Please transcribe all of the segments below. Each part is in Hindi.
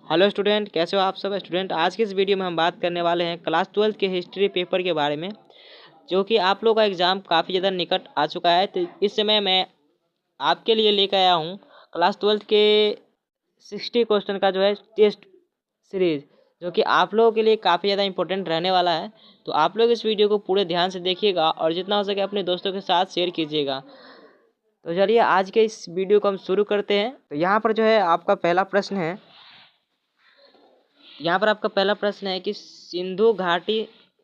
हेलो स्टूडेंट, कैसे हो आप सब स्टूडेंट। आज की इस वीडियो में हम बात करने वाले हैं क्लास 12 के हिस्ट्री पेपर के बारे में, जो कि आप लोगों का एग्ज़ाम काफ़ी ज़्यादा निकट आ चुका है। तो इस समय मैं आपके लिए लेकर आया हूँ क्लास 12 के 60 क्वेश्चन का जो है टेस्ट सीरीज़, जो कि आप लोगों के लिए काफ़ी ज़्यादा इंपॉर्टेंट रहने वाला है। तो आप लोग इस वीडियो को पूरे ध्यान से देखिएगा और जितना हो सके अपने दोस्तों के साथ शेयर कीजिएगा। तो चलिए आज के इस वीडियो को हम शुरू करते हैं। तो यहाँ पर जो है आपका पहला प्रश्न है, यहाँ पर आपका पहला प्रश्न है कि सिंधु घाटी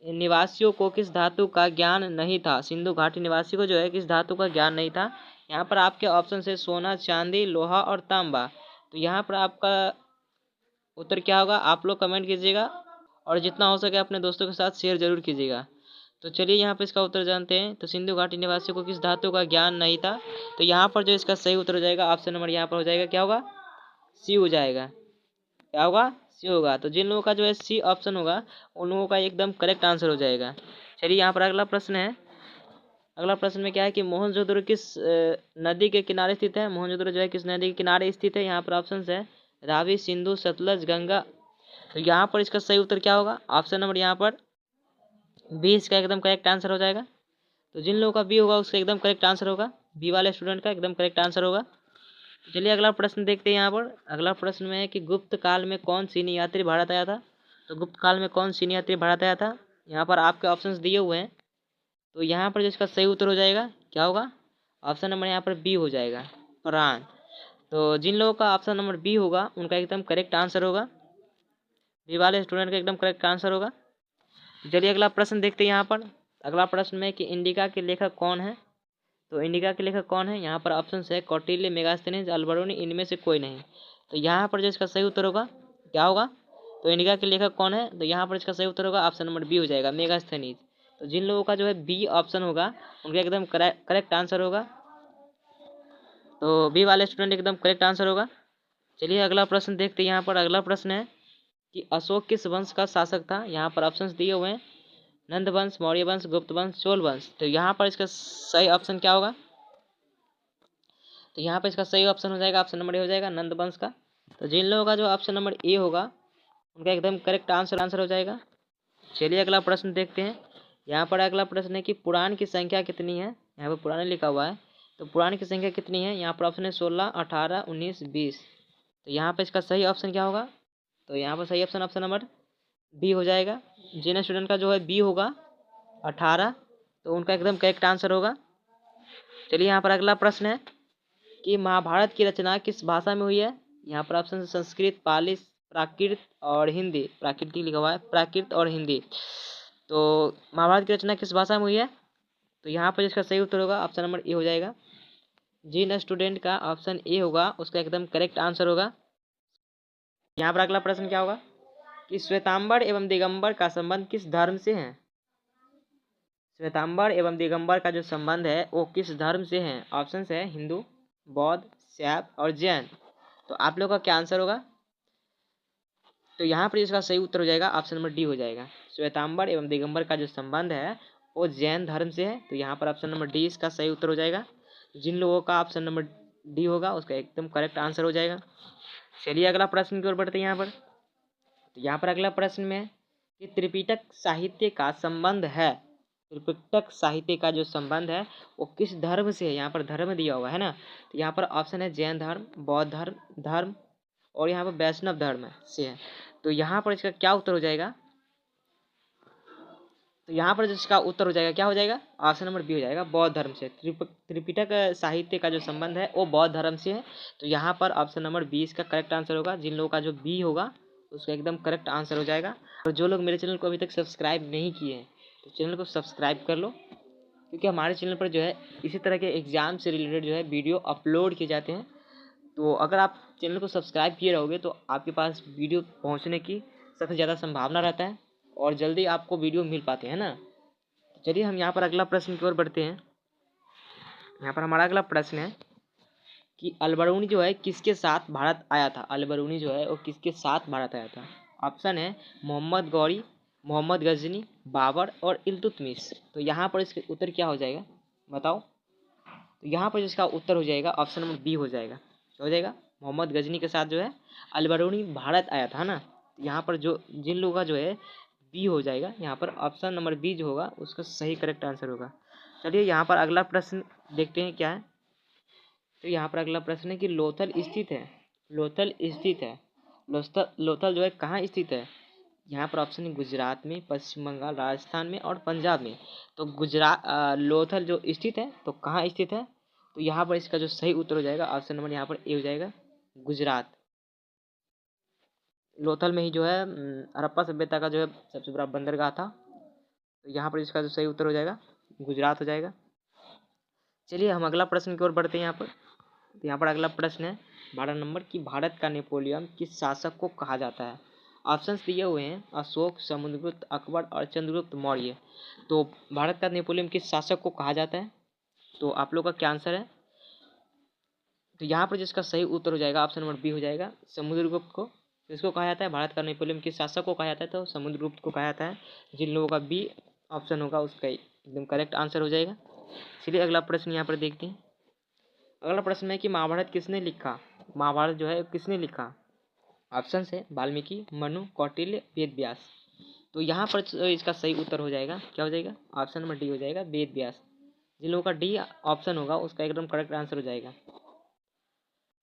निवासियों को किस धातु का ज्ञान नहीं था। सिंधु घाटी निवासी को जो है किस धातु का ज्ञान नहीं था। यहाँ पर आपके ऑप्शन है सोना, चांदी, लोहा और तांबा। तो यहाँ पर आपका उत्तर क्या होगा आप लोग कमेंट कीजिएगा और जितना हो सके अपने दोस्तों के साथ शेयर जरूर कीजिएगा। तो चलिए यहाँ पर इसका उत्तर जानते हैं। तो सिंधु घाटी निवासियों को किस धातु का ज्ञान नहीं था। तो यहाँ पर जो इसका सही उत्तर हो जाएगा ऑप्शन नंबर यहाँ पर हो जाएगा, क्या होगा, सी हो जाएगा। क्या होगा, सी होगा। तो जिन लोगों का जो है सी ऑप्शन होगा उन लोगों का एकदम करेक्ट आंसर हो जाएगा। चलिए यहाँ पर अगला प्रश्न है। अगला प्रश्न में क्या है कि मोहनजोदड़ो किस नदी के किनारे स्थित है। मोहनजोदड़ो जो है किस नदी के किनारे स्थित है। यहाँ पर ऑप्शन है रावी, सिंधु, सतलज, गंगा। तो यहाँ पर इसका सही उत्तर क्या होगा, ऑप्शन नंबर यहाँ पर बी इसका एकदम करेक्ट आंसर हो जाएगा। तो जिन लोगों का बी होगा उसका एकदम करेक्ट आंसर होगा, बी वाले स्टूडेंट का एकदम करेक्ट आंसर होगा। चलिए अगला प्रश्न देखते हैं। यहाँ पर अगला प्रश्न में है कि गुप्त काल में कौन चीनी यात्री भारत आया था। तो गुप्त काल में कौन चीनी यात्री भारत आया था। यहाँ पर आपके ऑप्शंस दिए हुए हैं। तो यहाँ पर जिसका सही उत्तर हो जाएगा क्या होगा, ऑप्शन नंबर यहाँ पर बी हो जाएगा, फरहान। तो जिन लोगों का ऑप्शन नंबर बी होगा उनका एकदम करेक्ट आंसर होगा, बी वाले स्टूडेंट का एकदम करेक्ट आंसर होगा। चलिए अगला प्रश्न देखते हैं। यहाँ पर अगला प्रश्न में कि इंडिका के लेखक कौन है। तो इंडिका के लेखक कौन है। यहाँ पर ऑप्शन है कौटिल्य, मेगास्थनीज, अल्बर्टोनी, इनमें से कोई नहीं। तो यहाँ पर जो इसका सही उत्तर होगा क्या होगा, तो इंडिका के लेखक कौन है। तो यहाँ पर इसका सही उत्तर होगा ऑप्शन नंबर बी हो जाएगा, मेगास्थनीज। तो जिन लोगों का जो है बी ऑप्शन होगा उनका एकदम करेक्ट आंसर होगा। तो बी वाले स्टूडेंट एकदम करेक्ट आंसर होगा। चलिए अगला प्रश्न देखते हैं। यहाँ पर अगला प्रश्न है कि अशोक किस वंश का शासक था। यहाँ पर ऑप्शन दिए हुए हैं नंद वंश, मौर्य वंश, गुप्त वंश, चोल वंश। तो यहाँ पर इसका सही ऑप्शन क्या होगा, तो यहाँ पर इसका सही ऑप्शन हो जाएगा, ऑप्शन नंबर ए हो जाएगा, नंद वंश का। तो जिन लोगों का जो ऑप्शन नंबर ए होगा उनका एकदम करेक्ट आंसर हो जाएगा। चलिए अगला प्रश्न देखते हैं। यहाँ पर अगला प्रश्न है कि पुराण की संख्या कितनी है। यहाँ पर पुराण लिखा हुआ है, तो पुराण की संख्या कितनी है। यहाँ पर ऑप्शन है 16, 18, 19, 20। तो यहाँ पर इसका सही ऑप्शन क्या होगा, तो यहाँ पर सही ऑप्शन ऑप्शन नंबर बी हो जाएगा। जिन स्टूडेंट का जो है बी होगा 18, तो उनका एकदम करेक्ट आंसर होगा। चलिए यहाँ पर अगला प्रश्न है कि महाभारत की रचना किस भाषा में हुई है। यहाँ पर ऑप्शन संस्कृत, पाली, प्राकृत और हिंदी। प्राकृतिक लिखा हुआ है, प्राकृत और हिंदी। तो महाभारत की रचना किस भाषा में हुई है। तो यहाँ पर इसका सही उत्तर होगा ऑप्शन नंबर ए हो जाएगा। जिन स्टूडेंट का ऑप्शन ए होगा उसका एकदम करेक्ट आंसर होगा। यहाँ पर अगला प्रश्न क्या होगा कि श्वेतांबर एवं दिगंबर का संबंध किस धर्म से है। श्वेतांबर एवं दिगंबर का जो संबंध है वो किस धर्म से है। ऑप्शन है हिंदू, बौद्ध, शैव और जैन। तो आप लोग का क्या आंसर होगा, तो यहाँ पर इसका सही उत्तर हो जाएगा ऑप्शन नंबर डी हो जाएगा। श्वेतांबर एवं दिगंबर का जो संबंध है वो जैन धर्म से है। तो यहाँ पर ऑप्शन नंबर डी इसका सही उत्तर हो जाएगा। जिन लोगों का ऑप्शन नंबर डी होगा उसका एकदम करेक्ट आंसर हो जाएगा। चलिए अगला प्रश्न की ओर बढ़ते हैं। यहाँ पर तो यहाँ पर अगला प्रश्न में कि त्रिपिटक साहित्य का संबंध है। त्रिपिटक साहित्य का जो संबंध है वो किस धर्म से है। यहाँ पर धर्म दिया हुआ है ना, तो यहाँ पर ऑप्शन है जैन धर्म, बौद्ध धर्म और यहाँ पर वैष्णव धर्म से है। तो यहाँ पर इसका क्या उत्तर हो जाएगा, तो यहाँ पर जिसका उत्तर हो जाएगा क्या हो जाएगा, ऑप्शन नंबर बी हो जाएगा, बौद्ध धर्म से। त्रिपिटक साहित्य का जो संबंध है वो बौद्ध धर्म से है। तो यहाँ पर ऑप्शन नंबर बी इसका करेक्ट आंसर होगा। जिन लोगों का जो बी होगा उसका एकदम करेक्ट आंसर हो जाएगा। और जो लोग मेरे चैनल को अभी तक सब्सक्राइब नहीं किए हैं तो चैनल को सब्सक्राइब कर लो, क्योंकि हमारे चैनल पर जो है इसी तरह के एग्जाम से रिलेटेड जो है वीडियो अपलोड किए जाते हैं। तो अगर आप चैनल को सब्सक्राइब किए रहोगे तो आपके पास वीडियो पहुंचने की सबसे ज़्यादा संभावना रहता है और जल्दी आपको वीडियो मिल पाते हैं ना। चलिए हम यहाँ पर अगला प्रश्न की ओर बढ़ते हैं। यहाँ पर हमारा अगला प्रश्न है कि अलबरूनी जो है किसके साथ भारत आया था। अलबरूनी जो है वो किसके साथ भारत आया था। ऑप्शन है मोहम्मद गौरी, मोहम्मद गजनी, बाबर और इल्तुतमिश। तो यहाँ पर इसका उत्तर क्या हो जाएगा बताओ। तो यहाँ पर इसका उत्तर हो जाएगा ऑप्शन नंबर बी हो जाएगा, क्या हो जाएगा, मोहम्मद गजनी के साथ जो है अलबरूनी भारत आया था ना। यहाँ पर जो जिन लोगों का जो है बी हो जाएगा, यहाँ पर ऑप्शन नंबर बी जो होगा उसका सही करेक्ट आंसर होगा। चलिए यहाँ पर अगला प्रश्न देखते हैं क्या है। तो यहाँ पर अगला प्रश्न है कि लोथल स्थित है, लोथल स्थित है, लोथल जो है कहाँ स्थित है। यहाँ पर ऑप्शन है गुजरात में, पश्चिम बंगाल, राजस्थान में और पंजाब में। तो लोथल जो स्थित है तो कहाँ स्थित है, तो यहाँ पर इसका जो सही उत्तर हो जाएगा ऑप्शन नंबर यहाँ पर ए हो जाएगा, गुजरात। लोथल में ही जो है हड़प्पा सभ्यता का जो है सबसे बड़ा बंदरगाह था। तो यहाँ पर इसका जो सही उत्तर हो जाएगा गुजरात हो जाएगा। चलिए हम अगला प्रश्न की ओर बढ़ते हैं यहाँ पर। तो यहाँ पर अगला प्रश्न है 12 नंबर की भारत का नेपोलियन किस शासक को कहा जाता है। ऑप्शंस दिए हुए हैं अशोक, समुद्रगुप्त, अकबर और चंद्रगुप्त मौर्य। तो भारत का नेपोलियन किस शासक को कहा जाता है, तो आप लोग का क्या आंसर है। तो यहाँ पर जिसका सही उत्तर हो जाएगा ऑप्शन नंबर बी हो जाएगा, समुद्रगुप्त को। इसको कहा जाता है भारत का नेपोलियन किस शासक को कहा जाता है, तो समुद्रगुप्त को कहा जाता है। जिन लोगों का बी ऑप्शन होगा उसका एकदम करेक्ट आंसर हो जाएगा। चलिए अगला प्रश्न यहाँ पर देखते हैं। अगला प्रश्न है कि महाभारत किसने लिखा। महाभारत जो है किसने लिखा। ऑप्शन है वाल्मीकि, मनु, कौटिल्य, वेद व्यास। तो यहाँ पर इसका सही उत्तर हो जाएगा, क्या हो जाएगा, ऑप्शन नंबर डी हो जाएगा, वेद व्यास। जिन लोगों का डी ऑप्शन होगा उसका एकदम करेक्ट आंसर हो जाएगा।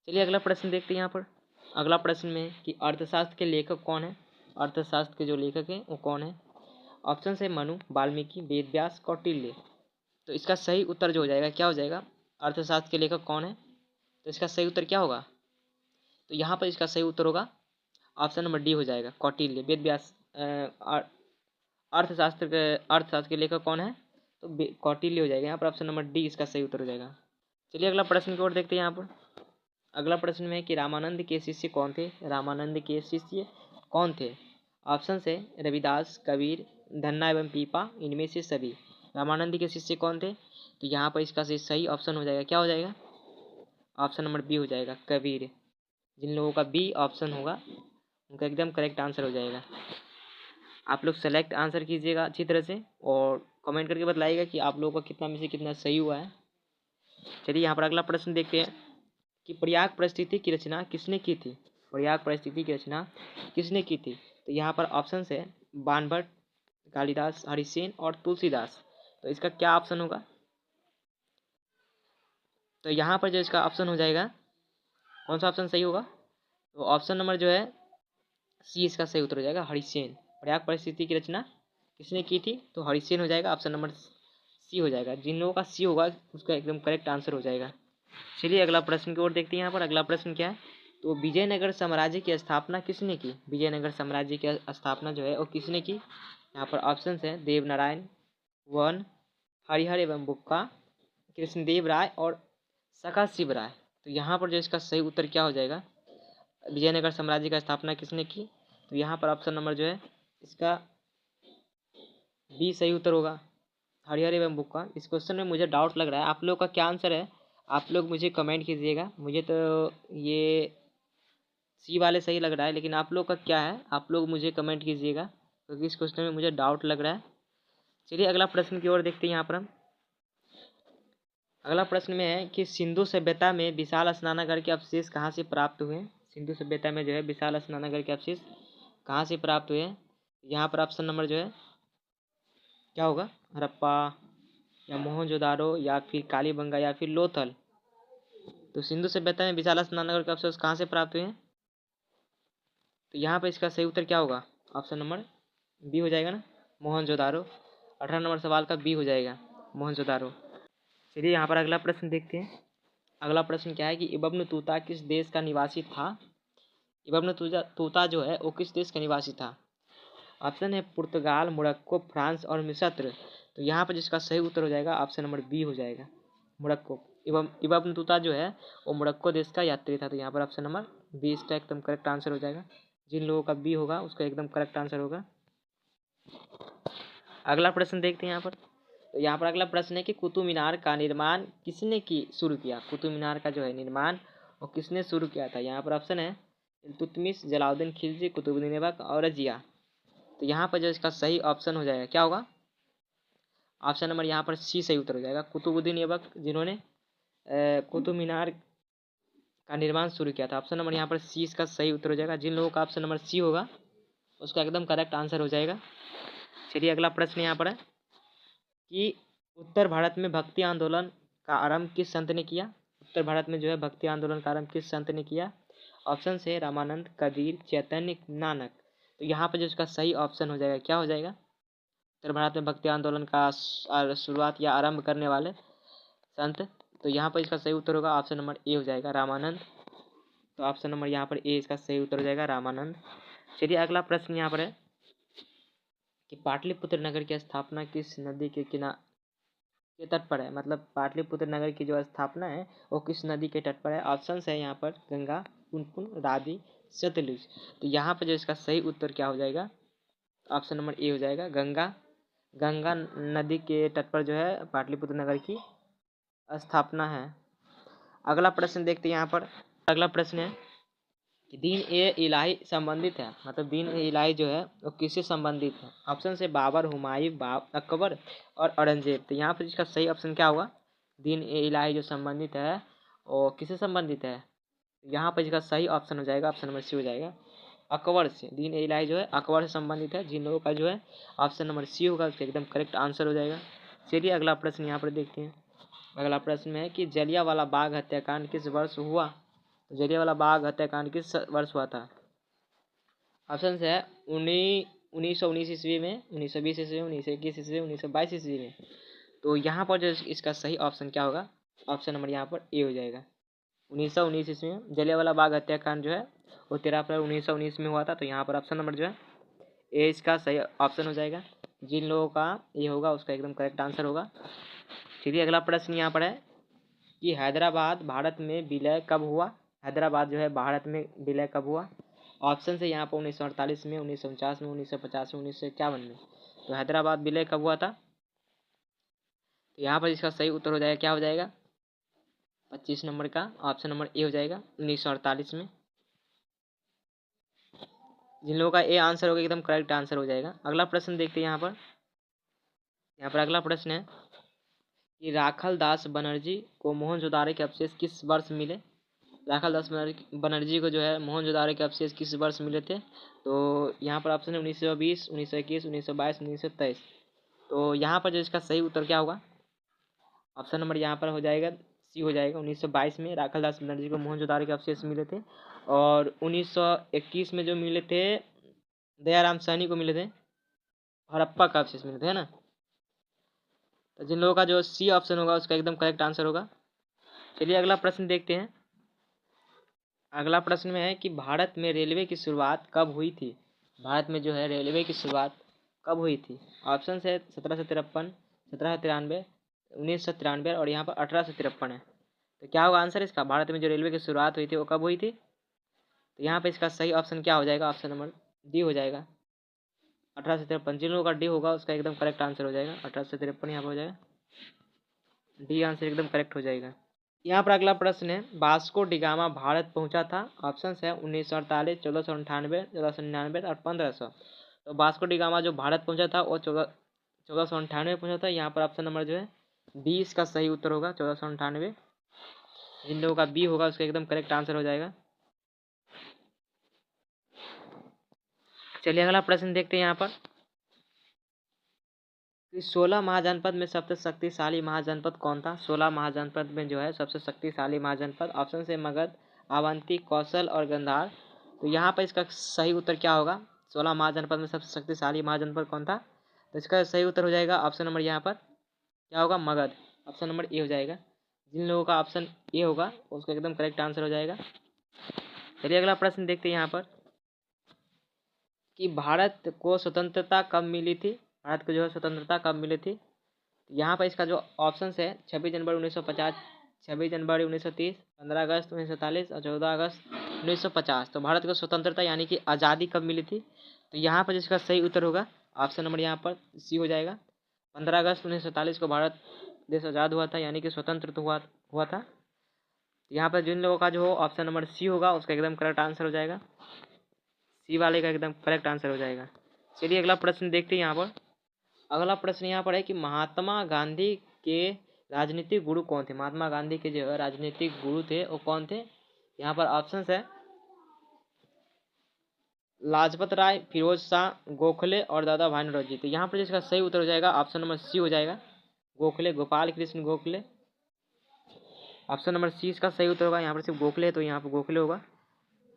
चलिए अगला प्रश्न देखते हैं यहाँ पर। अगला प्रश्न में कि अर्थशास्त्र के लेखक कौन है। अर्थशास्त्र के जो लेखक हैं वो कौन है। ऑप्शन है मनु, वाल्मीकि, वेद व्यास, कौटिल्य। तो इसका सही उत्तर जो हो जाएगा क्या हो जाएगा, अर्थशास्त्र के लेखक कौन है, तो इसका सही उत्तर क्या होगा। तो यहाँ पर इसका सही उत्तर होगा ऑप्शन नंबर डी हो जाएगा, कौटिल्य। वेद व्यास अर्थशास्त्र के लेखक कौन है, तो कौटिल्य हो जाएगा। यहाँ पर ऑप्शन नंबर डी इसका सही उत्तर हो जाएगा। चलिए अगला प्रश्न की ओर देखते हैं यहाँ पर। अगला प्रश्न में है कि रामानंद के शिष्य कौन थे। रामानंद के शिष्य कौन थे। ऑप्शन है रविदास, कबीर, धन्ना एवं पीपा, इनमें से सभी। रामानंद के शिष्य कौन थे, तो यहाँ पर इसका सही ऑप्शन हो जाएगा, क्या हो जाएगा, ऑप्शन नंबर बी हो जाएगा, कबीर। जिन लोगों का बी ऑप्शन होगा उनका एकदम करेक्ट आंसर हो जाएगा। आप लोग सेलेक्ट आंसर कीजिएगा अच्छी तरह से और कमेंट करके बताइएगा कि आप लोगों का कितना में से कितना सही हुआ है। चलिए यहाँ पर अगला प्रश्न देखते हैं कि प्रयाग परिस्थिति की रचना किसने की थी। प्रयाग परिस्थिति की रचना किसने की थी, तो यहाँ पर ऑप्शन है बाणभट्ट, कालिदास, हरिसेन और तुलसीदास। तो इसका क्या ऑप्शन होगा, तो यहाँ पर जो इसका ऑप्शन हो जाएगा कौन सा ऑप्शन सही होगा, तो ऑप्शन नंबर जो है सी इसका सही उत्तर हो जाएगा, हरिसेन। प्रयाग परिस्थिति की रचना किसने की थी, तो हरिसेन हो जाएगा, ऑप्शन नंबर सी हो जाएगा। जिन लोगों का सी होगा उसका एकदम करेक्ट आंसर हो जाएगा। चलिए अगला प्रश्न की ओर देखते हैं यहाँ पर। अगला प्रश्न क्या है, तो विजयनगर साम्राज्य की स्थापना किसने की। विजयनगर साम्राज्य की स्थापना जो है वो किसने की। यहाँ पर ऑप्शन है देवनारायण, वन, हरिहर एवं बुक्का, कृष्णदेव राय और सखा शिव राय। तो यहाँ पर जो इसका सही उत्तर क्या हो जाएगा, विजयनगर साम्राज्य का स्थापना किसने की, तो यहाँ पर ऑप्शन नंबर जो है इसका बी सही उत्तर होगा, हरिहर एवं बुक्का। इस क्वेश्चन में मुझे डाउट लग रहा है, आप लोग का क्या आंसर है, आप लोग मुझे कमेंट कीजिएगा। मुझे तो ये सी वाले सही लग रहा है, लेकिन आप लोग का क्या है, आप लोग मुझे कमेंट कीजिएगा क्योंकि इस क्वेश्चन में मुझे डाउट लग रहा है। चलिए अगला प्रश्न की ओर देखते हैं यहाँ पर हम। अगला प्रश्न में है कि सिंधु सभ्यता में विशाल स्नानागार के अवशेष कहाँ से प्राप्त हुए। सिंधु सभ्यता में जो है विशाल स्नानागार के अवशेष कहाँ से प्राप्त हुए। यहाँ पर ऑप्शन नंबर जो है क्या होगा, हड़प्पा या मोहनजोदारो या फिर कालीबंगा या फिर लोथल। तो सिंधु सभ्यता में विशाल स्नानागार के अवशेष कहाँ से प्राप्त हुए हैं, तो यहाँ पर इसका सही उत्तर क्या होगा, ऑप्शन नंबर बी हो जाएगा ना, मोहनजोदारो। 18 नंबर सवाल का बी हो जाएगा, मोहनजोदारो। चलिए यहाँ पर अगला प्रश्न देखते हैं। अगला प्रश्न क्या है कि इब्न तूता किस देश का निवासी था। इब्न तूता जो है वो किस देश का निवासी था। ऑप्शन है पुर्तगाल, मोरक्को, फ्रांस और मिस्र। तो यहाँ पर जिसका सही उत्तर हो जाएगा ऑप्शन नंबर बी हो जाएगा, मोरक्को। इब्न तूता जो है वो मोरक्को देश का यात्री था। तो यहाँ पर ऑप्शन नंबर बी इसका एकदम करेक्ट आंसर हो जाएगा। जिन लोगों का बी होगा उसका एकदम करेक्ट आंसर होगा। अगला प्रश्न देखते हैं यहाँ पर। तो यहाँ पर अगला प्रश्न है कि कुतुब मीनार का निर्माण किसने शुरू किया। कुतुब मीनार का जो है निर्माण वो किसने शुरू किया था। यहाँ पर ऑप्शन है इल्तुतमिश, जलालुद्दीन खिलजी, कुतुबुद्दीन ऐबक और रजिया। तो यहाँ पर जो इसका सही ऑप्शन हो जाएगा क्या होगा, ऑप्शन नंबर यहाँ पर सी सही उत्तर हो जाएगा, कुतुबुद्दीन ऐबक, जिन्होंने कुतुब मीनार का निर्माण शुरू किया था। ऑप्शन नंबर यहाँ पर सी इसका सही उत्तर हो जाएगा। जिन लोगों का ऑप्शन नंबर सी होगा उसका एकदम करेक्ट आंसर हो जाएगा। चलिए अगला प्रश्न यहाँ पर है कि उत्तर भारत में भक्ति आंदोलन का आरंभ किस संत ने किया। उत्तर भारत में जो है भक्ति आंदोलन का आरंभ किस संत ने किया। ऑप्शन से रामानंद, कबीर, चैतन्य, नानक। तो यहाँ पर जो इसका सही ऑप्शन हो जाएगा क्या हो जाएगा। उत्तर भारत में भक्ति आंदोलन का शुरुआत या आरंभ करने वाले संत, तो यहाँ पर इसका सही उत्तर होगा ऑप्शन नंबर ए हो जाएगा रामानंद। तो ऑप्शन नंबर यहाँ पर ए इसका सही उत्तर हो जाएगा रामानंद। चलिए अगला प्रश्न यहाँ पर है कि पाटलिपुत्र नगर की स्थापना किस नदी के के तट पर है। मतलब पाटलिपुत्र नगर की जो स्थापना है वो किस नदी के तट पर है। ऑप्शन है यहाँ पर गंगा, पुनपुन, रावी, सतलुज। तो यहाँ पर जो इसका सही उत्तर क्या हो जाएगा, ऑप्शन नंबर ए हो जाएगा गंगा। गंगा नदी के तट पर जो है पाटलिपुत्र नगर की स्थापना है। अगला प्रश्न देखते हैं यहाँ पर। अगला प्रश्न है कि दीन ए इलाही संबंधित है। मतलब दीन ए इलाही जो है वो किससे संबंधित है। ऑप्शन से बाबर, हुमायूं, अकबर और औरंगजेब। तो यहाँ पर इसका सही ऑप्शन क्या होगा, दीन ए इलाही जो संबंधित है वो किससे संबंधित है। यहाँ पर इसका सही ऑप्शन हो जाएगा ऑप्शन नंबर सी हो जाएगा अकबर से। दीन ए इलाही जो है अकबर से संबंधित है। जिन लोगों का जो है ऑप्शन नंबर सी होगा उसका एकदम करेक्ट आंसर हो जाएगा। चलिए अगला प्रश्न यहाँ पर देखते हैं। अगला प्रश्न है कि जलियांवाला बाग हत्याकांड किस वर्ष हुआ। तो जलियांवाला बाग हत्याकांड किस वर्ष हुआ था। ऑप्शन है 1919 ईस्वी में, 1920 ईस्वी में, 1921 ईस्वी में, 1922 ईस्वी में। तो यहाँ पर जो इसका सही ऑप्शन क्या होगा, ऑप्शन नंबर यहाँ पर ए हो जाएगा 1919 ईस्वी में। जलियांवाला बाग हत्याकांड जो है वो 13 अप्रैल 1919 में हुआ था। तो यहाँ पर ऑप्शन नंबर जो है ए इसका सही ऑप्शन हो जाएगा। जिन लोगों का ये होगा उसका एकदम करेक्ट आंसर होगा। चलिए अगला प्रश्न यहाँ पर है कि हैदराबाद भारत में विलय कब हुआ। हैदराबाद जो है भारत में विलय कब हुआ। ऑप्शन से यहाँ पर 1948 में, 1949 में, 1950 में, 1951 में। तो हैदराबाद विलय कब हुआ था। तो यहाँ पर इसका सही उत्तर हो जाएगा क्या हो जाएगा 25 नंबर का ऑप्शन नंबर ए हो जाएगा 1948 में। जिन लोगों का ए आंसर होगा एकदम करेक्ट आंसर हो जाएगा। अगला प्रश्न देखते हैं यहाँ पर अगला प्रश्न है कि राखल दास बनर्जी को मोहनजोदाड़ो के अवशेष किस वर्ष मिले। राखल दास बनर्जी को जो है मोहनजोदाड़ो के अवशेष किस वर्ष मिले थे। तो यहाँ पर ऑप्शन है 1920, 1921, 1922, 1923। तो यहाँ पर जो इसका सही उत्तर क्या होगा, ऑप्शन नंबर यहाँ पर हो जाएगा सी हो जाएगा 1922 में राखल दास बनर्जी को मोहनजोदाड़ो के अवशेष मिले थे। और 1921 में जो मिले थे दयाराम साहनी को मिले थे, हड़प्पा का अवशेष मिले थे, है ना। तो जिन लोगों का जो सी ऑप्शन होगा उसका एकदम करेक्ट आंसर होगा। चलिए अगला प्रश्न देखते हैं। अगला प्रश्न में है कि भारत में रेलवे की शुरुआत कब हुई थी। भारत में जो है रेलवे की शुरुआत कब हुई थी। ऑप्शन है 1753, 1793, 1993 और यहाँ पर 1853 है। तो क्या होगा आंसर इसका, भारत में जो रेलवे की शुरुआत हुई थी वो कब हुई थी। तो यहाँ पे इसका सही ऑप्शन क्या हो जाएगा, ऑप्शन नंबर डी हो जाएगा 1853। जिन लोगों का डी होगा उसका एकदम करेक्ट आंसर हो जाएगा 1853 यहाँ पर हो जाएगा डी आंसर एकदम करेक्ट हो जाएगा। यहाँ पर अगला प्रश्न है वास्को डिगामा भारत पहुंचा था। ऑप्शन है 1948, 1498, 1499 और 1500। तो वास्को डिगामा जो भारत पहुंचा था वो 1498 पहुंचा था। यहाँ पर ऑप्शन नंबर जो है बी इसका सही उत्तर होगा 1498। जिन लोगों का बी होगा उसका एकदम करेक्ट आंसर हो जाएगा। चलिए अगला प्रश्न देखते हैं यहाँ पर कि 16 महाजनपद में सबसे शक्तिशाली महाजनपद कौन था। 16 महाजनपद में जो है सबसे शक्तिशाली महाजनपद, ऑप्शन से मगध, अवंती, कौशल और गंधार। तो यहाँ पर इसका सही उत्तर क्या होगा, 16 महाजनपद में सबसे शक्तिशाली महाजनपद कौन था। तो इसका सही उत्तर हो जाएगा ऑप्शन नंबर यहाँ पर क्या होगा मगध, ऑप्शन नंबर ए हो जाएगा। जिन लोगों का ऑप्शन ए होगा उसका एकदम करेक्ट आंसर हो जाएगा। चलिए अगला प्रश्न देखते हैं यहाँ पर कि भारत को स्वतंत्रता कब मिली थी। भारत को जो है स्वतंत्रता कब मिली थी। यहाँ पर इसका जो ऑप्शन है 26 जनवरी 1950, 26 जनवरी 1930, 15 अगस्त 1947 और 14 अगस्त 1950। तो भारत को स्वतंत्रता यानी कि आज़ादी कब मिली थी। तो यहाँ पर जिसका सही उत्तर होगा ऑप्शन नंबर यहाँ पर सी हो जाएगा 15 अगस्त 1947 को भारत देश आज़ाद हुआ था यानी कि स्वतंत्र तो हुआ था। यहाँ पर जिन लोगों का जो ऑप्शन नंबर सी होगा उसका एकदम करेक्ट आंसर हो जाएगा, सी वाले का एकदम करेक्ट आंसर हो जाएगा। चलिए अगला प्रश्न देखते हैं यहाँ पर। अगला प्रश्न यहाँ पर है कि महात्मा गांधी के राजनीतिक गुरु कौन थे। महात्मा गांधी के जो राजनीतिक गुरु थे वो कौन थे। यहाँ पर ऑप्शन है लाजपत राय, फिरोज शाह, गोखले और दादा भाई नौरोजी। तो यहाँ पर जिसका सही उत्तर हो जाएगा ऑप्शन नंबर सी हो जाएगा, Gokhale, Gopal Krishna Gokhale. Option number C इसका सही उत्तर होगा। यहाँ पर सिर्फ गोखले है तो यहाँ पर गोखले होगा।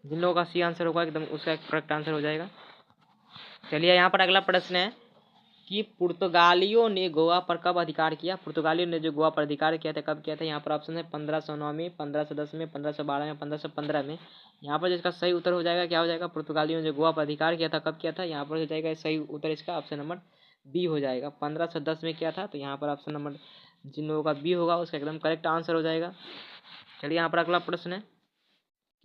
जिन लोगों का सी आंसर होगा एकदम उसका करेक्ट आंसर हो जाएगा। चलिए यहाँ पर अगला प्रश्न है कि पुर्तगालियों ने गोवा पर कब अधिकार किया। पुर्तगालियों ने जो गोवा पर अधिकार किया था कब किया था। यहाँ पर ऑप्शन है 1509 में, 1510 में, 1512 में, 1515 में। यहाँ पर जिसका सही उत्तर हो जाएगा क्या हो जाएगा, पुर्तगालियों ने जो गोवा पर अधिकार किया था कब किया था। यहाँ पर हो जाएगा सही उत्तर इसका ऑप्शन नंबर बी हो जाएगा, 1510 में किया था। तो यहाँ पर ऑप्शन नंबर जिन लोगों का बी होगा उसका एकदम करेक्ट आंसर हो जाएगा। चलिए यहाँ पर अगला प्रश्न है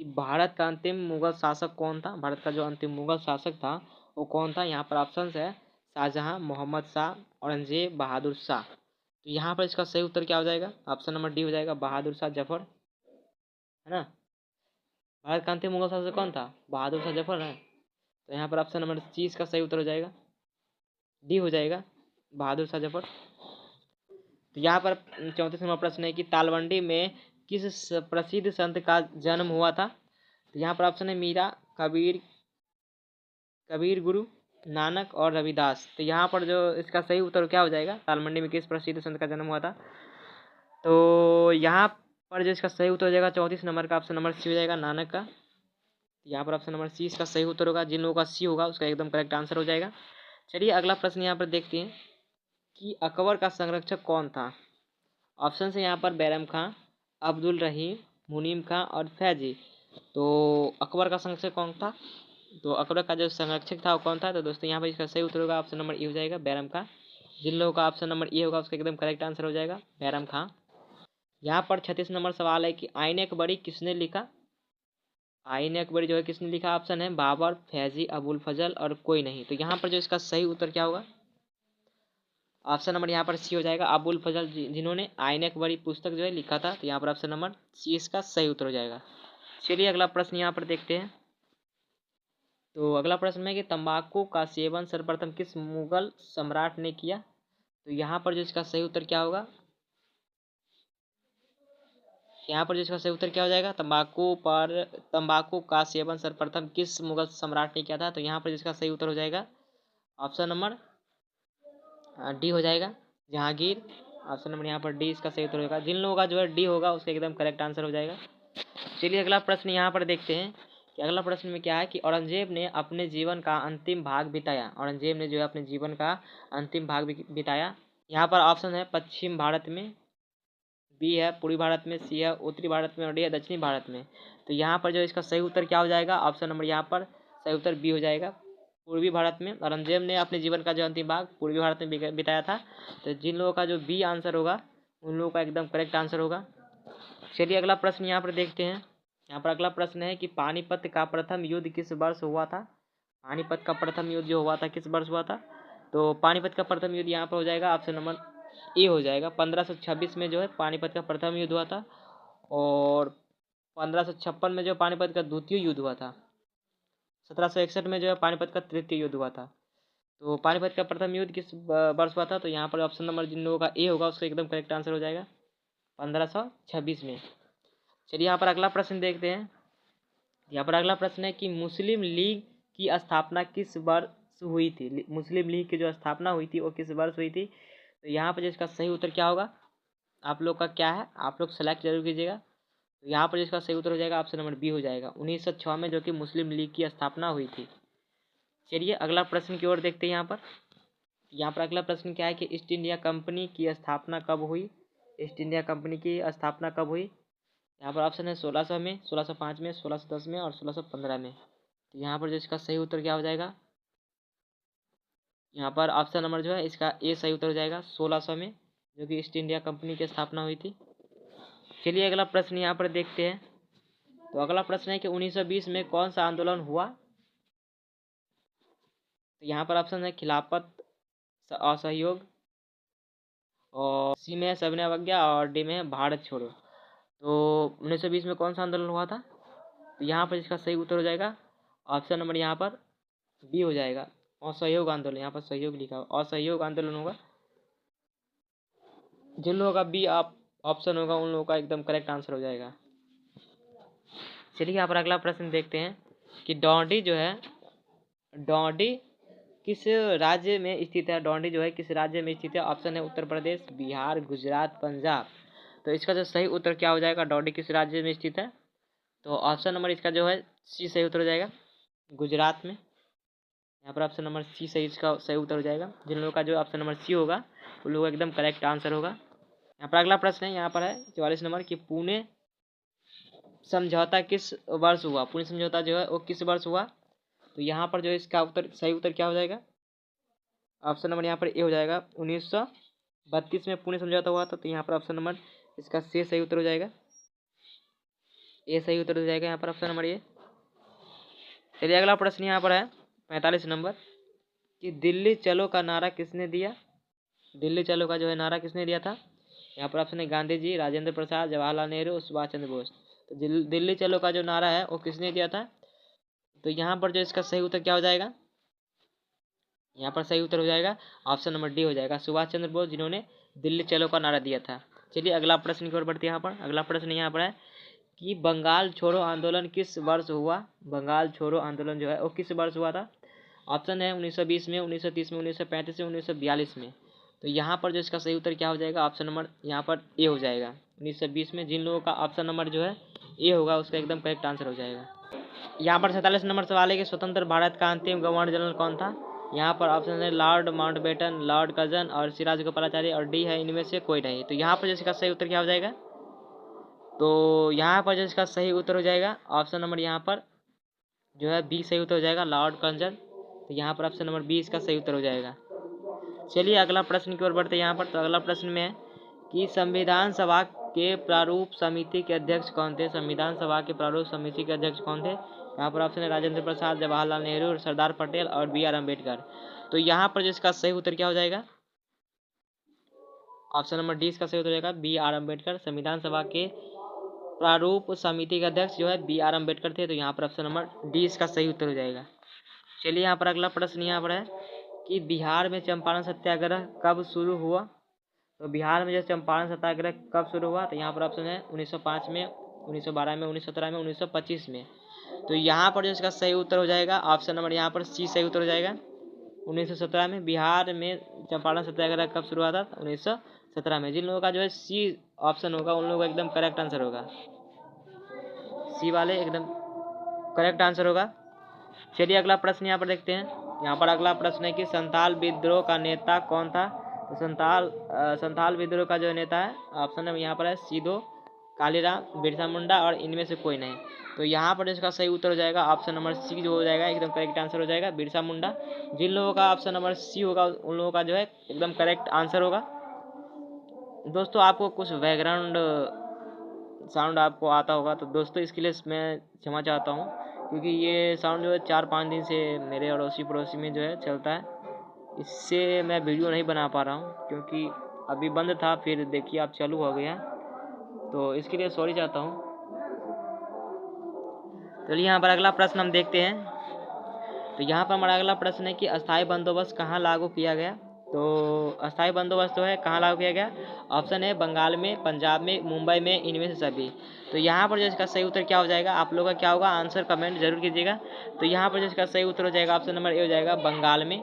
कि भारत का अंतिम मुगल शासक कौन था। भारत का जो अंतिम मुगल शासक था वो कौन था। यहाँ पर ऑप्शन है शाहजहां, मोहम्मद शाह, औरंगजेब, बहादुर शाह। तो यहाँ पर इसका सही उत्तर क्या हो जाएगा, ऑप्शन नंबर डी हो जाएगा, बहादुर शाह जफर, है ना। भारत का अंतिम मुगल शासक कौन था, बहादुर शाह जफर है। तो यहाँ पर ऑप्शन नंबर सी इसका सही उत्तर हो जाएगा, डी हो जाएगा, बहादुर शाह जफर। तो यहाँ पर 34 नंबर प्रश्न है कि तालवंडी में किस प्रसिद्ध संत का जन्म हुआ था। तो यहाँ पर ऑप्शन है मीरा, कबीर, कबीर गुरु, नानक और रविदास। तो यहाँ पर जो इसका सही उत्तर क्या हो जाएगा, तालमंडी में किस प्रसिद्ध संत का जन्म हुआ था। तो यहाँ पर जो इसका सही उत्तर हो जाएगा 34 नंबर का ऑप्शन नंबर सी हो जाएगा, नानक का। यहाँ पर ऑप्शन नंबर सी इसका सही उत्तर होगा। जिन लोगों का सी होगा उसका एकदम करेक्ट आंसर हो जाएगा। चलिए अगला प्रश्न यहाँ पर देखते हैं कि अकबर का संरक्षक कौन था। ऑप्शन है यहाँ पर बैरम खां, अब्दुल रहीम, मुनीम खां और फैजी। तो अकबर का संरक्षक कौन था, तो अकबर का जो संरक्षक था वो कौन था। तो दोस्तों यहाँ पर इसका सही उत्तर होगा ऑप्शन नंबर ए हो जाएगा, बैरम खां। जिन लोगों का ऑप्शन नंबर ए होगा उसका एकदम करेक्ट आंसर हो जाएगा, बैरम खां। यहाँ पर 36 नंबर सवाल है कि आईन अकबरी किसने लिखा। आईन अकबरी जो है किसने लिखा, ऑप्शन है बाबर, फैजी, अबुल फजल और कोई नहीं। तो यहाँ पर जो इसका सही उत्तर क्या होगा, ऑप्शन नंबर यहाँ पर सी हो जाएगा, अबुल फजल जिन्होंने आईन अकबरी पुस्तक जो है लिखा था। तो यहाँ पर ऑप्शन नंबर सी इसका सही उत्तर हो जाएगा। चलिए अगला प्रश्न यहाँ पर देखते हैं। तो अगला प्रश्न है कि तंबाकू का सेवन सर्वप्रथम किस मुगल सम्राट ने किया। तो यहाँ पर जो इसका सही उत्तर क्या होगा, यहाँ पर जो इसका सही उत्तर क्या हो जाएगा, तंबाकू का सेवन सर्वप्रथम किस मुगल सम्राट ने किया था। तो यहाँ पर जिसका सही उत्तर हो जाएगा ऑप्शन नंबर डी हो जाएगा, जहांगीर। ऑप्शन नंबर यहाँ पर डी इसका सही उत्तर होगा। जिन लोगों का जो है डी होगा उसका एकदम करेक्ट आंसर हो जाएगा। चलिए अगला प्रश्न यहाँ पर देखते हैं कि अगला प्रश्न में क्या है कि औरंगजेब ने अपने जीवन का अंतिम भाग बिताया। औरंगजेब ने जो है अपने जीवन का अंतिम भाग बिताया। यहाँ पर ऑप्शन है पश्चिम भारत में, बी है पूर्वी भारत में, सी है उत्तरी भारत में और डी है दक्षिणी भारत में। तो यहाँ पर जो इसका सही उत्तर क्या हो जाएगा, ऑप्शन नंबर यहाँ पर सही उत्तर बी हो जाएगा, पूर्वी भारत में। औरंगजेब ने अपने जीवन का जो अंतिम भाग पूर्वी भारत में बिताया था। तो जिन लोगों का जो बी आंसर होगा उन लोगों का एकदम करेक्ट आंसर होगा। चलिए अगला प्रश्न यहाँ पर देखते हैं। यहाँ पर अगला प्रश्न है कि पानीपत का प्रथम युद्ध किस वर्ष हुआ था। पानीपत का प्रथम युद्ध जो हुआ था किस वर्ष हुआ था। तो पानीपत का प्रथम युद्ध यहाँ पर हो जाएगा ऑप्शन नंबर ए हो जाएगा, 1526 में जो है पानीपत का प्रथम युद्ध हुआ था। और 1556 में जो पानीपत का द्वितीय युद्ध हुआ था। 1761 में जो है पानीपत का तृतीय युद्ध हुआ था। तो पानीपत का प्रथम युद्ध किस वर्ष हुआ था। तो यहाँ पर ऑप्शन नंबर जिन लोगों का ए होगा उसका एकदम करेक्ट आंसर हो जाएगा, 1526 में। चलिए यहाँ पर अगला प्रश्न देखते हैं। यहाँ पर अगला प्रश्न है कि मुस्लिम लीग की स्थापना किस वर्ष हुई थी। मुस्लिम लीग की जो स्थापना हुई थी वो किस वर्ष हुई थी। तो यहाँ पर जिसका सही उत्तर क्या होगा, आप लोग का क्या है, आप लोग सेलेक्ट जरूर कीजिएगा। तो यहाँ पर जिसका सही उत्तर हो जाएगा ऑप्शन नंबर बी हो जाएगा, 1906 में जो कि मुस्लिम लीग की स्थापना हुई थी। चलिए अगला प्रश्न की ओर देखते हैं। यहाँ पर अगला प्रश्न क्या है कि ईस्ट इंडिया कंपनी की स्थापना कब हुई। ईस्ट इंडिया कंपनी की स्थापना कब हुई। यहाँ पर ऑप्शन है 1600 में, 1605 में, 1610 में और 1615 में। तो यहाँ पर जो इसका सही उत्तर क्या हो जाएगा, यहाँ पर ऑप्शन नंबर जो है इसका ए सही उत्तर हो जाएगा, 1600 में जो कि ईस्ट इंडिया कंपनी की स्थापना हुई थी। चलिए अगला प्रश्न यहाँ पर देखते हैं। तो अगला प्रश्न है कि 1920 में कौन सा आंदोलन हुआ। तो यहाँ पर ऑप्शन है खिलाफत, असहयोग, और सी में है सविनय अवज्ञा और डी में है भारत छोड़ो। तो 1920 में कौन सा आंदोलन हुआ था। तो यहाँ पर इसका सही उत्तर हो जाएगा ऑप्शन नंबर यहाँ पर बी हो जाएगा, असहयोग आंदोलन। यहाँ पर सहयोग लिखा हुआ, असहयोग आंदोलन होगा। जिन लोगों का बी आप ऑप्शन होगा उन लोगों का एकदम करेक्ट आंसर हो जाएगा। चलिए यहाँ पर अगला प्रश्न देखते हैं कि डोंडी जो है, डोंडी किस राज्य में स्थित है? डोंडी जो है किस राज्य में स्थित है? ऑप्शन है उत्तर प्रदेश, बिहार, गुजरात, पंजाब। तो इसका जो सही उत्तर क्या हो जाएगा? डोंडी किस राज्य में स्थित है? तो ऑप्शन नंबर इसका जो है सी सही उत्तर हो जाएगा, गुजरात में। यहाँ पर ऑप्शन नंबर सी सही इसका सही उत्तर हो जाएगा। जिन लोगों का जो ऑप्शन नंबर सी होगा उन लोगों का एकदम करेक्ट आंसर होगा। यहाँ पर अगला प्रश्न है, यहाँ पर है 44 नंबर कि पुणे समझौता किस वर्ष हुआ? पुणे समझौता जो है वो किस वर्ष हुआ? तो यहाँ पर जो है इसका उत्तर सही उत्तर क्या हो जाएगा? ऑप्शन नंबर यहाँ पर ए हो जाएगा, 1932 में पुणे समझौता हुआ था। तो यहाँ पर ऑप्शन नंबर इसका सी सही उत्तर हो जाएगा, ए सही उत्तर हो जाएगा यहाँ पर ऑप्शन नंबर ए। चलिए अगला प्रश्न यहाँ पर है 45 नंबर कि दिल्ली चलो का नारा किसने दिया? दिल्ली चलो का जो है नारा किसने दिया था? यहाँ पर ऑप्शन है गांधी जी, राजेंद्र प्रसाद, जवाहरलाल नेहरू, सुभाष चंद्र बोस। तो दिल्ली चलो का जो नारा है वो किसने दिया था? तो यहाँ पर जो इसका सही उत्तर क्या हो जाएगा? यहाँ पर सही उत्तर हो जाएगा ऑप्शन नंबर डी हो जाएगा, सुभाष चंद्र बोस, जिन्होंने दिल्ली चलो का नारा दिया था। चलिए अगला प्रश्न की ओर बढ़ते हैं। यहाँ पर अगला प्रश्न यहाँ पर है कि बंगाल छोड़ो आंदोलन किस वर्ष हुआ? बंगाल छोड़ो आंदोलन जो है वो किस वर्ष हुआ था? ऑप्शन है 1920 में, 1930 में, 1935 में, 1942 में। तो यहाँ पर जो इसका सही उत्तर क्या हो जाएगा? ऑप्शन नंबर यहाँ पर ए हो जाएगा, 1920 में। जिन लोगों का ऑप्शन नंबर जो है ए होगा उसका एकदम करेक्ट आंसर हो जाएगा। यहाँ पर 47 नंबर सवाल है कि स्वतंत्र भारत का अंतिम गवर्नर जनरल कौन था? यहाँ पर ऑप्शन है लॉर्ड माउंटबेटन, लॉर्ड कर्जन और सिराज गोपालाचारी, और डी है इनमें से कोई नहीं। तो यहाँ पर जिसका सही उत्तर क्या हो जाएगा? तो यहाँ पर जिसका सही उत्तर हो जाएगा ऑप्शन नंबर यहाँ पर जो है बी सही उत्तर हो जाएगा, लॉर्ड कर्जन। तो यहाँ पर ऑप्शन नंबर बी इसका सही उत्तर हो जाएगा। चलिए अगला प्रश्न की ओर बढ़ते हैं। यहाँ पर तो अगला प्रश्न में है कि संविधान सभा के प्रारूप समिति के अध्यक्ष कौन थे? संविधान सभा के प्रारूप समिति के अध्यक्ष कौन थे? यहाँ पर ऑप्शन है राजेंद्र प्रसाद, जवाहरलाल नेहरू, सरदार पटेल और बी आर अम्बेडकर। तो यहाँ पर जिसका सही उत्तर क्या हो जाएगा? ऑप्शन नंबर डी इसका सही उत्तर हो जाएगा, बी आर अम्बेडकर। संविधान सभा के प्रारूप समिति के अध्यक्ष जो है बी आर अम्बेडकर थे। तो यहाँ पर ऑप्शन नंबर डी इसका सही उत्तर हो जाएगा। चलिए यहाँ पर अगला प्रश्न यहाँ पर है कि बिहार में चंपारण सत्याग्रह कब शुरू हुआ? तो बिहार में जो चंपारण सत्याग्रह कब शुरू हुआ? तो यहाँ पर ऑप्शन है 1905 में, 1912 में, 1917 में, 1925 में। तो यहाँ पर जो इसका सही उत्तर हो जाएगा ऑप्शन नंबर यहाँ पर सी सही उत्तर हो जाएगा, 1917 में। बिहार में चंपारण सत्याग्रह कब शुरू हुआ था? 1917 में। जिन लोगों का जो है सी ऑप्शन होगा उन लोगों का एकदम करेक्ट आंसर होगा, सी वाले एकदम करेक्ट आंसर होगा। चलिए अगला प्रश्न यहाँ पर देखते हैं। यहाँ पर अगला प्रश्न है कि संथाल विद्रोह का नेता कौन था? तो संथाल विद्रोह का जो नेता है ऑप्शन है यहाँ पर है सीधो, कालीराम, बिरसा मुंडा और इनमें से कोई नहीं। तो यहाँ पर इसका सही उत्तर हो जाएगा ऑप्शन नंबर सी जो हो जाएगा, एकदम करेक्ट आंसर हो जाएगा, बिरसा मुंडा। जिन लोगों का ऑप्शन नंबर सी होगा उन लोगों का जो है एकदम करेक्ट आंसर होगा। दोस्तों आपको कुछ बैकग्राउंड साउंड आपको आता होगा तो दोस्तों इसके लिए मैं क्षमा चाहता हूँ, क्योंकि ये साउंड जो है 4-5 दिन से मेरे अड़ोसी पड़ोसी में जो है चलता है। इससे मैं वीडियो नहीं बना पा रहा हूँ क्योंकि अभी बंद था, फिर देखिए आप चालू हो गया, तो इसके लिए सॉरी चाहता हूँ। चलिए यहाँ पर अगला प्रश्न हम देखते हैं। तो यहाँ पर हमारा अगला प्रश्न है कि अस्थायी बंदोबस्त कहाँ लागू किया गया? तो अस्थायी बंदोबस्त जो है कहाँ लागू किया गया? ऑप्शन है बंगाल में, पंजाब में, मुंबई में, इनमें से सभी। तो यहाँ पर जो इसका सही उत्तर क्या हो जाएगा? आप लोगों का क्या होगा? आंसर कमेंट जरूर कीजिएगा। तो यहाँ पर जो इसका सही उत्तर हो जाएगा ऑप्शन नंबर ए हो जाएगा, बंगाल में।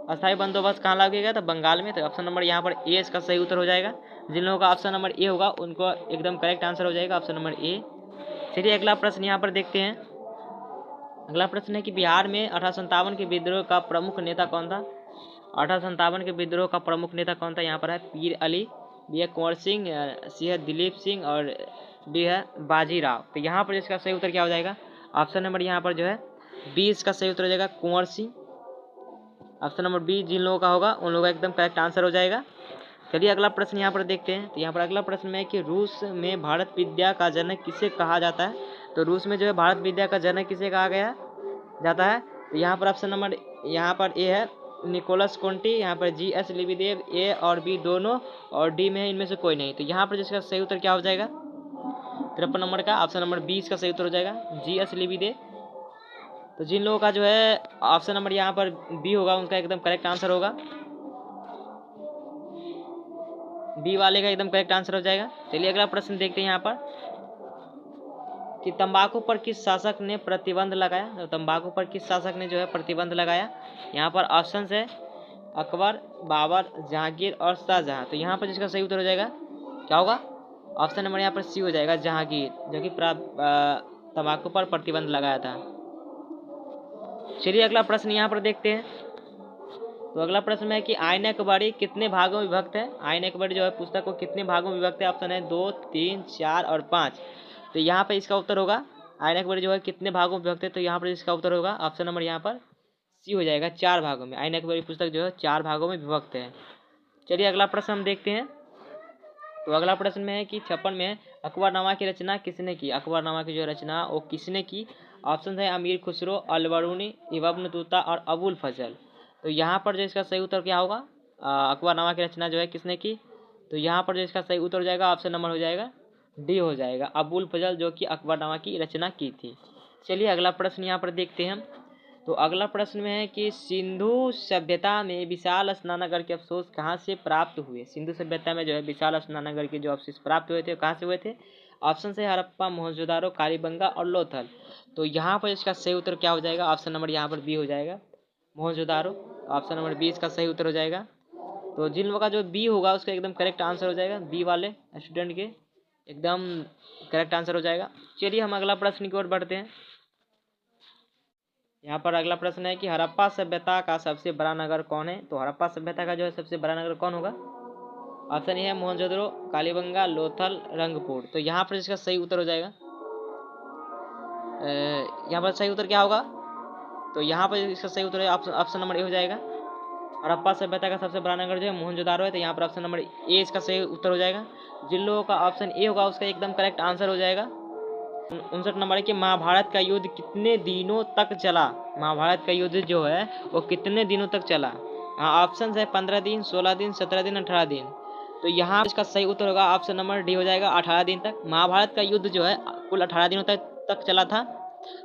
अस्थायी बंदोबस्त कहाँ लागू किया गया? तो बंगाल में। तो ऑप्शन नंबर यहाँ पर ए इसका सही उत्तर हो जाएगा। जिन लोगों का ऑप्शन नंबर ए होगा उनको एकदम करेक्ट आंसर हो जाएगा ऑप्शन नंबर ए। चलिए अगला प्रश्न यहाँ पर देखते हैं। अगला प्रश्न है कि बिहार में 1857 के विद्रोह का प्रमुख नेता कौन था? 1857 के विद्रोह का प्रमुख नेता कौन था? यहाँ पर है पीर अली, बी है कुंवर सिंह, सी है दिलीप सिंह और डी है बाजीराव। तो यहाँ पर इसका सही उत्तर क्या हो जाएगा? ऑप्शन नंबर यहाँ पर जो है बी इसका सही उत्तर हो जाएगा, Kunwar Singh. Option number B जिन लोगों का होगा उन लोगों का एकदम करेक्ट आंसर हो जाएगा। चलिए अगला प्रश्न यहाँ पर देखते हैं। तो यहाँ पर अगला प्रश्न में है कि रूस में भारत विद्या का जनक किसे कहा जाता है? तो रूस में जो है भारत विद्या का जनक किसे कहा गया जाता है? तो यहाँ पर ऑप्शन नंबर यहाँ पर ए है निकोलस कोंटी, यहाँ पर जी एस लिबिदेव, ए और बी दोनों, और डी में है इनमें से कोई नहीं। तो यहाँ पर जिसका सही उत्तर क्या हो जाएगा? 53 नंबर का ऑप्शन नंबर बी इसका सही उत्तर हो जाएगा, जी एस लिबिदेव। तो जिन लोगों का जो है ऑप्शन नंबर यहाँ पर बी होगा उनका एकदम करेक्ट आंसर होगा, बी वाले का एकदम करेक्ट आंसर हो जाएगा। चलिए अगला प्रश्न देखते हैं। यहाँ पर कि तंबाकू पर किस शासक ने प्रतिबंध लगाया। तो तंबाकू पर किस शासक ने जो है प्रतिबंध लगाया। यहाँ पर ऑप्शन है अकबर, बाबर, जहांगीर और शाहजहां। तो यहाँ पर जिसका सही उत्तर हो जाएगा क्या होगा, ऑप्शन नंबर यहाँ पर सी हो जाएगा, जहांगीर, जो कि तंबाकू पर प्रतिबंध लगाया था। चलिए अगला प्रश्न यहाँ पर देखते हैं। तो अगला प्रश्न है कि आईन अकबरी कितने भागों में विभक्त है। आईन अकबरी जो है पुस्तक को कितने भागों में विभक्त है। ऑप्शन है 2, 3, 4 और 5। तो यहाँ पर इसका उत्तर होगा आईन अकबरी जो है कितने भागों में विभक्त है। तो यहाँ पर इसका उत्तर होगा ऑप्शन नंबर यहाँ पर सी हो जाएगा, 4 भागों में। आईन अकबरी पुस्तक जो है 4 भागों में विभक्त है। चलिए अगला प्रश्न हम देखते हैं। तो अगला प्रश्न में है कि 56 में अकबरनामा की रचना किसने की। अकबरनामा की जो रचना वो किसने की। ऑप्शन है अमीर खुसरो, अलबरूनी, इब्न बतूता और अबुल फजल। तो यहाँ पर जो इसका सही उत्तर क्या होगा, अकबरनामा की रचना जो है किसने की। तो यहाँ पर जो इसका सही उत्तर हो जाएगा ऑप्शन नंबर हो जाएगा डी हो जाएगा, अबुल फजल, जो कि अकबरनामा की रचना की थी। चलिए अगला प्रश्न यहाँ पर देखते हैं हम। तो अगला प्रश्न में है कि सिंधु सभ्यता में विशाल स्नानागार के अवशेष कहाँ से प्राप्त हुए। सिंधु सभ्यता में जो है विशाल स्नानागार के जो अवशेष प्राप्त हुए थे कहाँ से हुए थे। ऑप्शन से हड़प्पा, मोहनजोदारो, कालीबंगा और लोथल। तो यहाँ पर इसका सही उत्तर क्या हो जाएगा, ऑप्शन नंबर यहाँ पर बी हो जाएगा, मोहनजोदारो। ऑप्शन नंबर बी इसका सही उत्तर हो जाएगा। तो जिन लोगों का जो बी होगा उसका एकदम करेक्ट आंसर हो जाएगा, बी वाले स्टूडेंट के एकदम करेक्ट आंसर हो जाएगा। चलिए हम अगला प्रश्न की ओर बढ़ते हैं। यहाँ पर अगला प्रश्न है कि हड़प्पा सभ्यता का सबसे बड़ा नगर कौन है। तो हड़प्पा सभ्यता का जो है सबसे बड़ा नगर कौन होगा। ऑप्शन ए है मोहनजोदड़ो, कालीबंगा, लोथल, रंगपुर। तो यहाँ पर इसका सही उत्तर हो जाएगा, यहाँ पर सही उत्तर क्या होगा। तो यहाँ पर इसका सही उत्तर ऑप्शन नंबर ए हो जाएगा। हड़प्पा सभ्यता का सबसे बड़ा नगर जो है मोहनजोदारो है। तो यहाँ पर ऑप्शन नंबर ए इसका सही उत्तर हो जाएगा। जिन लोगों का ऑप्शन ए होगा उसका एकदम करेक्ट आंसर हो जाएगा। 59 नंबर है कि महाभारत का युद्ध कितने दिनों तक चला। महाभारत का युद्ध जो है वो कितने दिनों तक चला। हाँ ऑप्शन है 15 दिन, 16 दिन, 17 दिन, 18 दिन। तो यहाँ इसका सही उत्तर होगा ऑप्शन नंबर डी हो जाएगा, 18 दिन तक। महाभारत का युद्ध जो है कुल 18 दिनों तक चला था।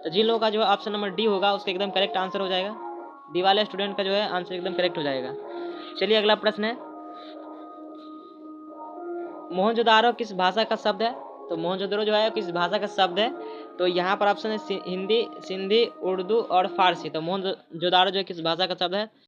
तो जिन लोगों का जो है ऑप्शन नंबर डी होगा उसका एकदम करेक्ट आंसर हो जाएगा, डी वाले स्टूडेंट का जो है आंसर एकदम करेक्ट हो जाएगा। चलिए अगला प्रश्न है, मोहनजोदारो किस भाषा का शब्द है। तो मोहनजोदड़ो जो है किस भाषा का शब्द है। तो यहाँ पर ऑप्शन है हिंदी, सिंधी, उर्दू और फारसी। तो मोहनजोदारो जो है किस भाषा का शब्द है।